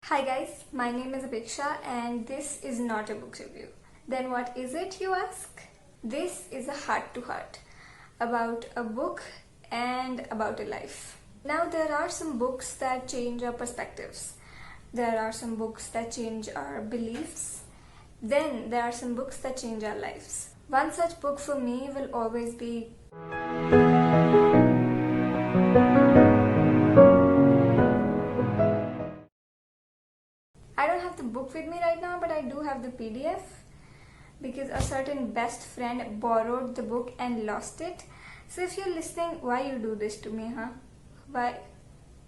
Hi guys, my name is Dil and this is not a book review. Then what is it, you ask? This is a heart-to-heart about a book and about a life. Now there are some books that change our perspectives. There are some books that change our beliefs. Then there are some books that change our lives. One such book for me will always be I don't have the book with me right now, but I do have the PDF because a certain best friend borrowed the book and lost it. So if you're listening, why you do this to me, huh? Why?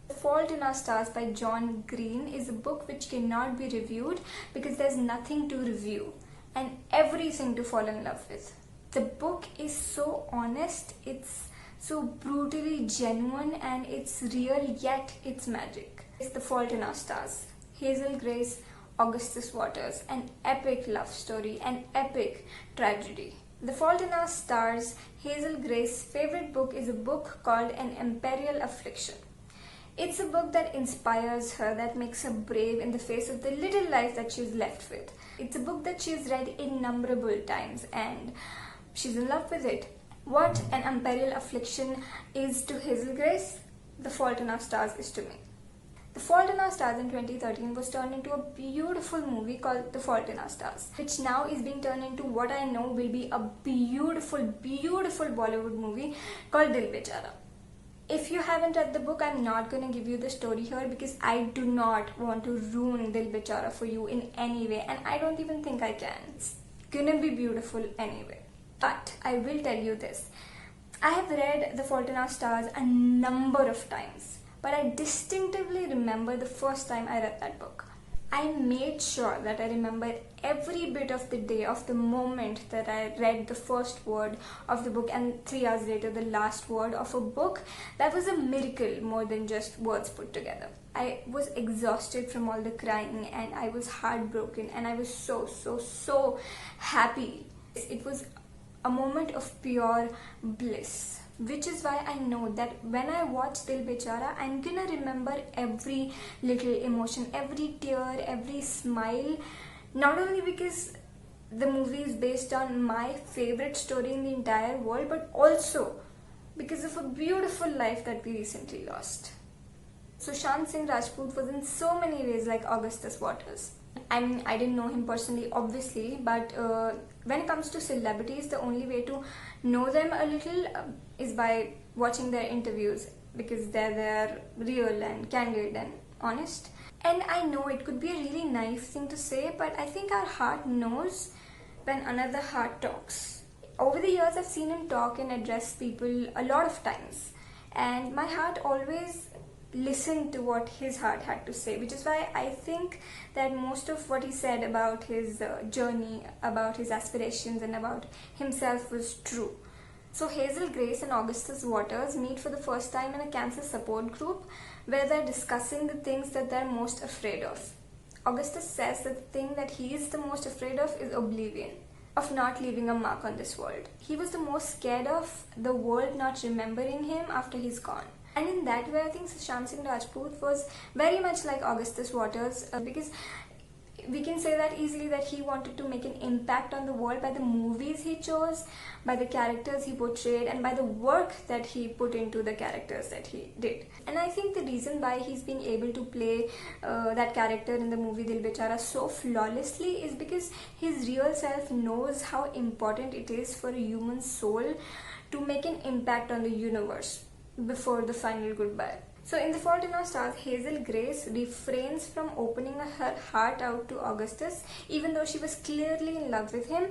The Fault in Our Stars by John Green is a book which cannot be reviewed because there's nothing to review and everything to fall in love with. The book is so honest, it's so brutally genuine, and it's real yet it's magic. It's The Fault in Our Stars. Hazel Grace, Augustus Waters, an epic love story, an epic tragedy. The Fault in Our Stars, Hazel Grace's favorite book, is a book called An Imperial Affliction. It's a book that inspires her, that makes her brave in the face of the little life that she's left with. It's a book that she's read innumerable times and she's in love with it. What An Imperial Affliction is to Hazel Grace, The Fault in Our Stars is to me. The Fault in Our Stars in 2013 was turned into a beautiful movie called The Fault in Our Stars, which now is being turned into what I know will be a beautiful, beautiful Bollywood movie called Dil Bechara. If you haven't read the book, I'm not going to give you the story here because I do not want to ruin Dil Bechara for you in any way, and I don't even think I can. It's gonna be beautiful anyway. But I will tell you this. I have read The Fault in Our Stars a number of times, but I distinctively remember the first time I read that book. I made sure that I remembered every bit of the day, of the moment that I read the first word of the book and 3 hours later the last word of a book. That was a miracle more than just words put together. I was exhausted from all the crying and I was heartbroken and I was so happy. It was a moment of pure bliss, which is why I know that when I watch Dil Bechara, I'm gonna remember every little emotion, every tear, every smile, not only because the movie is based on my favorite story in the entire world, but also because of a beautiful life that we recently lost. Sushant Singh Rajput was in so many ways like Augustus Waters. I mean, I didn't know him personally, obviously, but when it comes to celebrities, the only way to know them a little is by watching their interviews because they're real and candid and honest. And I know it could be a really naive thing to say, but I think our heart knows when another heart talks. Over the years, I've seen him talk and address people a lot of times, and my heart always listened to what his heart had to say, which is why I think that most of what he said about his journey, about his aspirations and about himself was true. So Hazel Grace and Augustus Waters meet for the first time in a cancer support group where they're discussing the things that they're most afraid of. Augustus says that the thing that he is the most afraid of is oblivion, of not leaving a mark on this world. He was the most scared of the world not remembering him after he's gone. And in that way, I think Sushant Singh Rajput was very much like Augustus Waters because we can say that easily that he wanted to make an impact on the world by the movies he chose, by the characters he portrayed, and by the work that he put into the characters that he did. And I think the reason why he's been able to play that character in the movie Dil Bechara so flawlessly is because his real self knows how important it is for a human soul to make an impact on the universe before the final goodbye. So in The Fault in Our Stars, Hazel Grace refrains from opening her heart out to Augustus, even though she was clearly in love with him,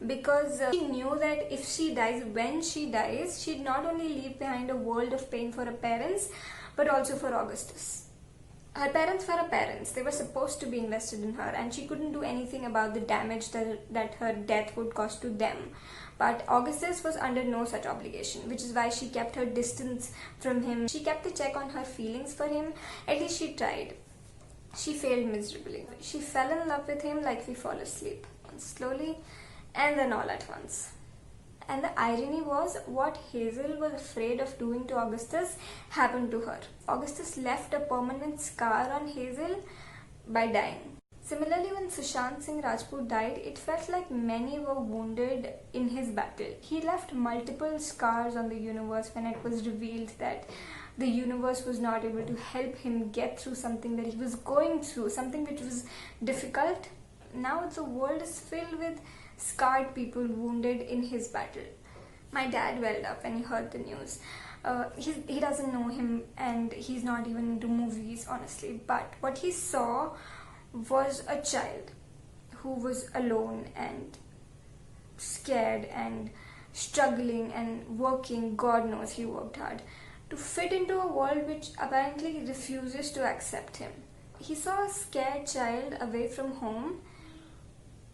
because she knew that if she dies, when she dies, she'd not only leave behind a world of pain for her parents, but also for Augustus. Her parents were her parents. They were supposed to be invested in her, and she couldn't do anything about the damage that her death would cause to them. But Augustus was under no such obligation, which is why she kept her distance from him. She kept a check on her feelings for him. At least she tried. She failed miserably. She fell in love with him like we fall asleep, slowly and then all at once. And the irony was, what Hazel was afraid of doing to Augustus happened to her. Augustus left a permanent scar on Hazel by dying. Similarly, when Sushant Singh Rajput died, it felt like many were wounded in his battle. He left multiple scars on the universe when it was revealed that the universe was not able to help him get through something that he was going through, something which was difficult. Now the world is filled with scarred people wounded in his battle. My dad welled up when he heard the news. He doesn't know him and he's not even into movies, honestly. But what he saw was a child who was alone and scared and struggling and working. God knows he worked hard to fit into a world which apparently refuses to accept him. He saw a scared child away from home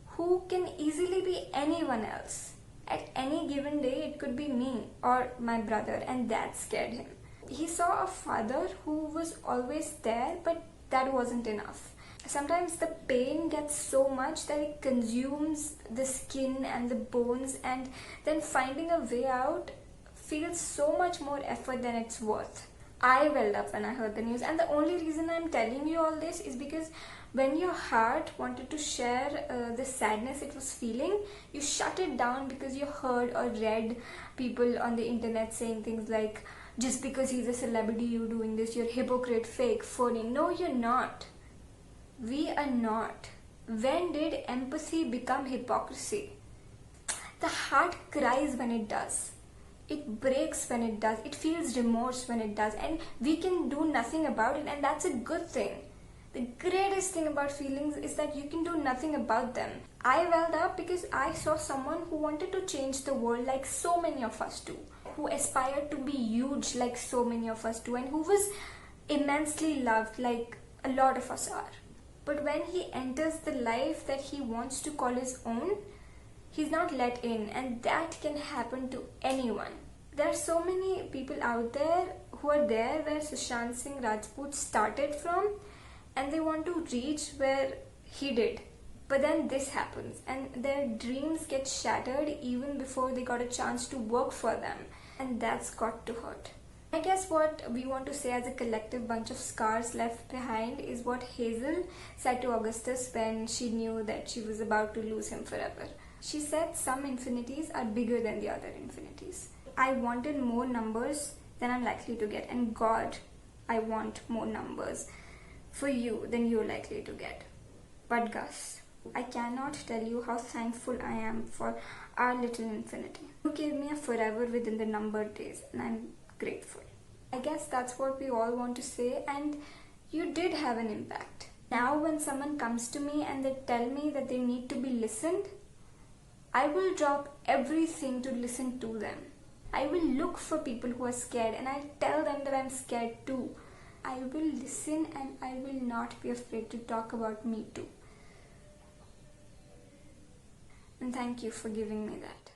who can easily be anyone else. At any given day, it could be me or my brother, and that scared him. He saw a father who was always there, but that wasn't enough. Sometimes the pain gets so much that it consumes the skin and the bones, and then finding a way out feels so much more effort than it's worth. I welled up when I heard the news, and the only reason I'm telling you all this is because when your heart wanted to share the sadness it was feeling, you shut it down because you heard or read people on the internet saying things like, just because he's a celebrity you're doing this, you're hypocrite, fake, phony. No, you're not. We are not. When did empathy become hypocrisy? The heart cries when it does. It breaks when it does. It feels remorse when it does. And we can do nothing about it, and that's a good thing. The greatest thing about feelings is that you can do nothing about them. I welled up because I saw someone who wanted to change the world like so many of us do, who aspired to be huge like so many of us do, and who was immensely loved like a lot of us are. But when he enters the life that he wants to call his own, he's not let in, and that can happen to anyone. There are so many people out there who are there where Sushant Singh Rajput started from, and they want to reach where he did. But then this happens, and their dreams get shattered even before they got a chance to work for them, and that's got to hurt. I guess what we want to say as a collective bunch of scars left behind is what Hazel said to Augustus when she knew that she was about to lose him forever. She said some infinities are bigger than the other infinities. I wanted more numbers than I'm likely to get, and God, I want more numbers for you than you're likely to get. But Gus, I cannot tell you how thankful I am for our little infinity. You gave me a forever within the numbered days, and I'm grateful. I guess that's what we all want to say, and you did have an impact. Now when someone comes to me and they tell me that they need to be listened, I will drop everything to listen to them. I will look for people who are scared, and I'll tell them that I'm scared too. I will listen, and I will not be afraid to talk about me too. And thank you for giving me that.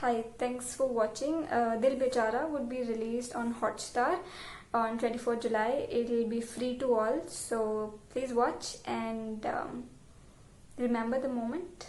Hi, thanks for watching. Dil Bechara would be released on Hotstar on 24th July. It will be free to all, so please watch and remember the moment.